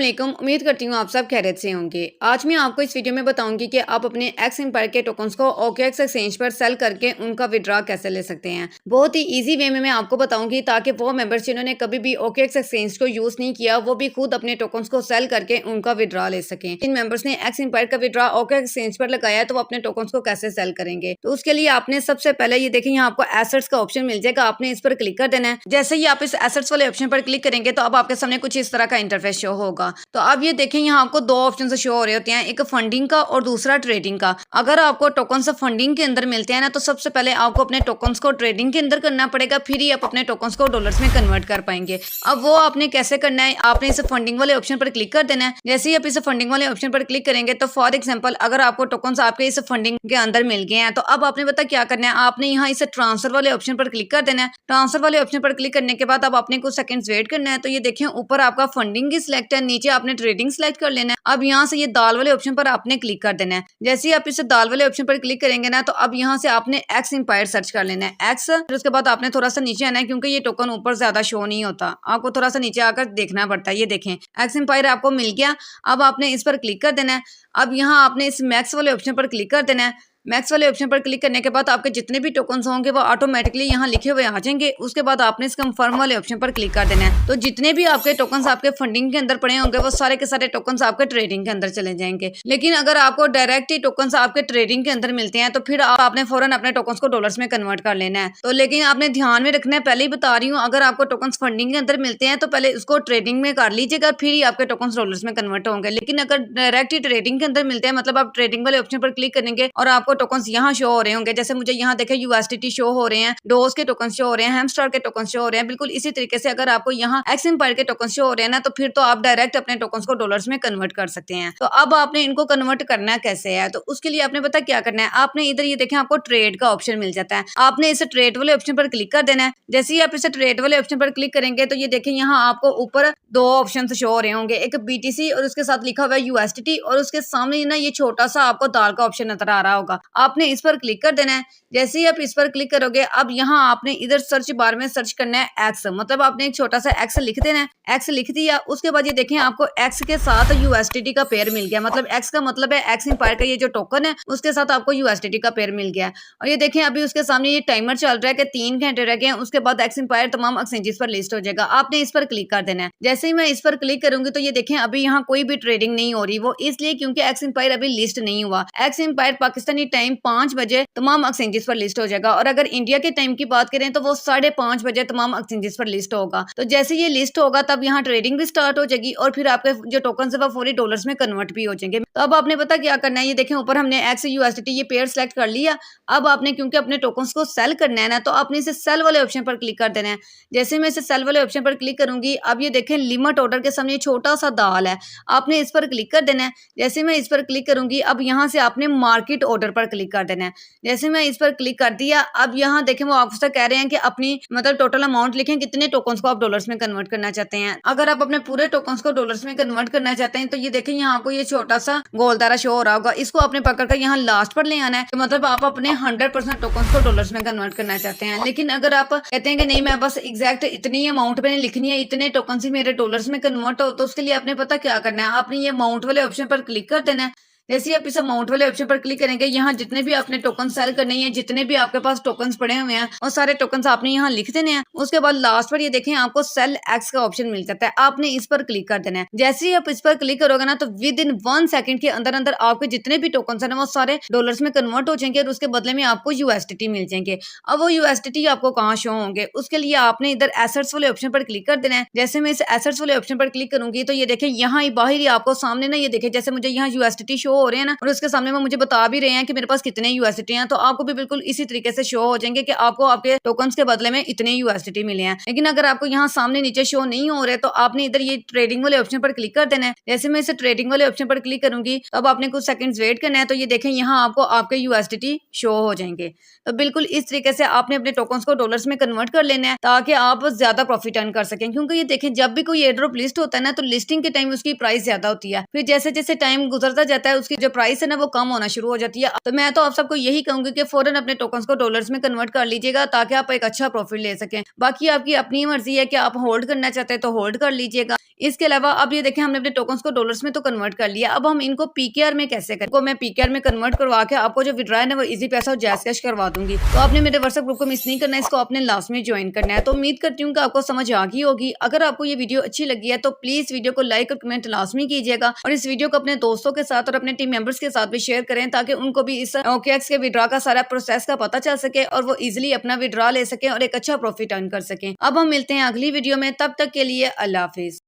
वालेकुम। उम्मीद करती हूँ आप सब खैरियत से होंगे। आज मैं आपको इस वीडियो में बताऊंगी कि आप अपने एक्स एम्पायर के टोकन्स को OKX एक्सचेंज पर सेल करके उनका विड्रॉ कैसे ले सकते हैं। बहुत ही इजी वे में मैं आपको बताऊंगी ताकि वो मेंबर्स जिन्होंने कभी भी OKX एक्सचेंज को यूज नहीं किया वो भी खुद अपने टोकन्स को सेल करके उनका विड्रॉ ले सकें। इन मेंबर्स ने एक्स एम्पायर का विड्रॉ OKX एक्सचेंज पर लगाया तो वो अपने टोकन्स को कैसे सेल करेंगे। तो उसके लिए आपने सबसे पहले ये देखें, यहाँ आपको एसेट्स का ऑप्शन मिल जाएगा, आपने इस पर क्लिक कर देना है। जैसे ही आप इस एसेट्स वाले ऑप्शन पर क्लिक करेंगे तो अब आपके सामने कुछ इस तरह का इंटरफेस शो होगा। तो अब ये देखें, यहाँ आपको दो ऑप्शन शो हो रहे होते हैं, एक फंडिंग का और दूसरा ट्रेडिंग का। अगर आपको टोकन फंडिंग के अंदर मिलते हैं ना तो सबसे पहले आपको अपने टोकन्स को ट्रेडिंग के अंदर करना पड़ेगा, फिर ही आप अपने टोकन्स को डॉलर्स में कन्वर्ट कर पाएंगे। अब वो आपने कैसे करना है, आपने इस फंडिंग वाले ऑप्शन पर क्लिक कर देना है। जैसे ही आप इस फंडिंग वाले ऑप्शन पर क्लिक करेंगे तो फॉर एग्जाम्पल अगर आपको टोकन्स आपके इस फंडिंग के अंदर मिल गए हैं तो अब आपने पता क्या करना है, आपने यहाँ इस ट्रांसफर वाले ऑप्शन पर क्लिक कर देना है। ट्रांसफर वाले ऑप्शन पर क्लिक करने के बाद अब आपने कुछ सेकंड्स वेट करना है। तो ये देखें, ऊपर आपका फंडिंग की सिलेक्ट है, नीचे आपने ट्रेडिंग सिलेक्ट कर लेना है। अब यहाँ से ये दाल वाले ऑप्शन पर आपने क्लिक कर देना है। जैसे ही आप इस दाल वाले ऑप्शन पर क्लिक करेंगे ना तो अब यहाँ से आपने एक्स एम्पायर सर्च कर लेना है, एक्स। फिर उसके बाद आपने थोड़ा सा नीचे आना है क्योंकि ये टोकन ऊपर ज्यादा शो नहीं होता, आपको थोड़ा सा नीचे आकर देखना पड़ता है। ये देखें, एक्स एम्पायर आपको मिल गया। अब आपने इस पर क्लिक कर देना है। अब यहाँ आपने इस मैक्स वाले ऑप्शन पर क्लिक कर देना है। मैक्स वाले ऑप्शन पर क्लिक करने के बाद आपके जितने भी टोकन्स होंगे वो ऑटोमेटिकली यहाँ लिखे हुए आ जाएंगे। उसके बाद आपने इस कंफर्म वाले ऑप्शन पर क्लिक कर देना है। तो जितने भी आपके टोकन्स आपके फंडिंग के अंदर पड़े होंगे वो सारे के सारे टोकन्स आपके ट्रेडिंग के अंदर चले जाएंगे। लेकिन अगर आपको डायरेक्ट ही टोकन्स आपके ट्रेडिंग के अंदर मिलते हैं तो फिर आपने फौरन अपने टोकन्स को डॉलर्स में कन्वर्ट कर लेना है। तो लेकिन आपने ध्यान में रखना है, पहले ही बता रही हूँ, अगर आपको टोकन्स फंडिंग के अंदर मिलते हैं तो पहले उसको ट्रेडिंग में कर लीजिएगा, फिर ही आपके टोकन्स डॉलर्स में कन्वर्ट होंगे। लेकिन अगर डायरेक्ट ही ट्रेडिंग के अंदर मिलते हैं, मतलब आप ट्रेडिंग वाले ऑप्शन पर क्लिक करेंगे और आपको टोकन्स यहाँ शो हो रहे होंगे, जैसे मुझे यहाँ देखे USDT शो हो रहे हैं, डोज के टोकन शो हो रहे हैं, हैमस्टार के टोकन शो हो रहे हैं। बिल्कुल इसी तरीके से अगर आपको यहाँ एक्स एम्पायर के टोकन शो हो रहे हैं ना तो फिर तो आप डायरेक्ट अपने टोकन्स को डॉलर्स में कन्वर्ट कर सकते हैं। तो अब आपने इनको कन्वर्ट करना कैसे है, तो उसके लिए आपने पता क्या करना है, आपने इधर ये देखें आपको ट्रेड का ऑप्शन मिल जाता है, आपने इस ट्रेड वाले ऑप्शन पर क्लिक कर देना है। जैसे ही आप इस ट्रेड वाले ऑप्शन पर क्लिक करेंगे तो ये देखें, यहाँ आपको ऊपर दो ऑप्शन शो हो रहे होंगे, एक BTC और उसके साथ लिखा हुआ है USDT, और उसके सामने ना ये छोटा सा आपको दाल का ऑप्शन नजर आ रहा होगा, आपने इस पर क्लिक कर देना है। जैसे ही आप इस पर क्लिक करोगे अब यहाँ आपने इधर सर्च बार में सर्च करना है एक्स, मतलब आपने एक छोटा सा एक्स लिख देना है। एक्स लिख दिया, उसके बाद ये देखें आपको एक्स के साथ USDT का पेयर मिल गया, मतलब एक्स का मतलब है एक्स एम्पायर का ये जो टोकन है उसके साथ आपको USDT का पेयर मिल गया। और ये देखें अभी उसके सामने ये टाइमर चल रहा है कि 3 घंटे रह गए हैं, उसके बाद एक्स एम्पायर तमाम एक्सचेंजेस पर लिस्ट हो जाएगा, आपने इस पर क्लिक कर देना है। जैसे ही मैं इस पर क्लिक करूंगी तो ये देखें अभी यहाँ कोई भी ट्रेडिंग नहीं हो रही, वो इसलिए क्योंकि एक्स एम्पायर अभी लिस्ट नहीं हुआ। एक्स एम्पायर पाकिस्तानी टाइम 5 बजे तमाम एक्सचेंजेस पर लिस्ट हो जाएगा, और अगर इंडिया के टाइम की बात करें तो वो 5:30 बजे तमाम एक्सचेंजेस पर लिस्ट होगा। तो जैसे ये लिस्ट होगा तब यहाँ ट्रेडिंग भी स्टार्ट हो जाएगी और फिर आपके जो टोकन है वो फौरी डॉलर्स में कन्वर्ट भी हो जाएंगे। तो अब आपने पता क्या करना है, ये देखें ऊपर हमने एक्स USDT ये पेयर सेलेक्ट कर लिया। अब आपने क्योंकि अपने टोकन्स को सेल करना है ना तो आपने इसे सेल वाले ऑप्शन पर क्लिक कर देना है। जैसे मैं इसे सेल वाले ऑप्शन पर क्लिक करूंगी अब ये देखें लिमिट ऑर्डर के सामने छोटा सा दाल है, आपने इस पर क्लिक कर देना है। जैसे मैं इस पर क्लिक करूंगी अब यहाँ से आपने मार्केट ऑर्डर पर क्लिक कर देना है। जैसे मैं इस पर क्लिक कर दिया अब यहाँ देखें वो आपसे कह रहे हैं कि अपनी मतलब टोटल अमाउंट लिखें, कितने टोकन्स को आप डॉलर्स में कन्वर्ट करना चाहते हैं। अगर आप अपने पूरे टोकन्स को डॉलर्स में कन्वर्ट करना चाहते हैं तो ये देखें यहाँ आपको ये छोटा सा गोल दायरा शो हो रहा होगा, इसको आपने पकड़कर यहाँ लास्ट पर ले आना है। तो मतलब आप अपने 100% टोकन्स को डॉलर्स में कन्वर्ट करना चाहते हैं। लेकिन अगर आप कहते हैं कि नहीं मैं बस एग्जैक्ट इतनी अमाउंट मैंने लिखनी है, इतने टोकन से मेरे डॉलर्स में कन्वर्ट हो, तो उसके लिए आपने पता क्या करना है, आपने ये अमाउंट वाले ऑप्शन पर क्लिक कर देना है। जैसे आप इस अमाउंट वाले ऑप्शन पर क्लिक करेंगे यहाँ जितने भी आपने टोकन सेल करने हैं, जितने भी आपके पास टोकन्स पड़े हुए हैं और सारे टोकन्स आपने यहाँ लिख देने हैं। उसके बाद लास्ट पर ये देखें आपको सेल एक्स का ऑप्शन मिल जाता है, आपने इस पर क्लिक कर देना है। जैसे ही आप इस पर क्लिक करोगे ना तो विद इन 1 सेकंड के अंदर अंदर आपके जितने भी टोकन्स हैं वो सारे डॉलर्स में कन्वर्ट हो जाएंगे और उसके बदले में आपको USDT मिल जाएंगे। अब वो USDT आपको कहाँ शो होंगे, उसके लिए आपने इधर एसेट्स वाले ऑप्शन पर क्लिक कर देना है। जैसे मैं इस एसेट्स वाले ऑप्शन पर क्लिक करूंगी तो ये देखें यहाँ बाहर ही आपको सामने ना ये देखें जैसे मुझे यहाँ USDT शो हो रहे हैं ना और उसके सामने वो मुझे बता भी रहे हैं कि मेरे पास कितने USDT हैं, तो आपको भी बिल्कुल इसी तरीके से शो हो जाएंगे कि आपको आपके टोकन्स के बदले में इतने USDT मिले हैं। लेकिन अगर आपको यहाँ सामने नीचे शो नहीं हो रहे तो आपने इधर ये ट्रेडिंग वाले ऑप्शन पर क्लिक कर देना है। जैसे मैं इसे ट्रेडिंग वाले ऑप्शन पर क्लिक करूंगी तो अब आपने कुछ सेकंड्स वेट करना है। तो ये देखें यहाँ आपको आपके USDT शो हो जाएंगे। तो बिल्कुल इस तरीके से आपने अपने टोकन्स को डॉलर्स में कन्वर्ट कर लेना है ताकि आप ज्यादा प्रॉफिट अर्न कर सकें। क्योंकि ये देखें जब भी कोई एयरड्रॉप लिस्ट होता है ना तो लिस्टिंग के टाइम उसकी प्राइस ज्यादा होती है, फिर जैसे जैसे टाइम गुजरता जाता है उसकी जो प्राइस है ना वो कम होना शुरू हो जाती है। तो मैं तो आप सबको यही कहूंगी कि फौरन अपने टोकन्स को डॉलर्स में कन्वर्ट कर लीजिएगा ताकि आप एक अच्छा प्रॉफिट ले सकें। बाकी आपकी अपनी मर्जी है कि आप होल्ड करना चाहते हैं तो होल्ड कर लीजिएगा, इसके अलावा अब ये देखें हमने अपने टोकन्स को डॉलर्स में तो कन्वर्ट कर लिया, अब हम इनको पीकेआर में कैसे करें? को मैं पीकेआर में कन्वर्ट करवा के आपको जो विड्रॉ है ना वो इजी पैसा और जैज़ कैश करवा दूंगी। तो आपने मेरे व्हाट्सएप ग्रुप को मिस नहीं करना है, इसको आपने लास्ट में ज्वाइन करना है। तो उम्मीद करती हूँ कि आपको समझ आ गई होगी। अगर आपको ये वीडियो अच्छी लगी है तो प्लीज वीडियो को लाइक और कमेंट लाजमी कीजिएगा और इस वीडियो को अपने दोस्तों के साथ और अपने टीम मेंबर्स के साथ भी शेयर करें ताकि उनको भी इस OKX के विड्रॉ का सारा प्रोसेस का पता चल सके और वो इजिली अपना विड्रॉ ले सके और एक अच्छा प्रॉफिट अर्न कर सकें। अब हम मिलते हैं अगली वीडियो में, तब तक के लिए अल्लाह हाफिज।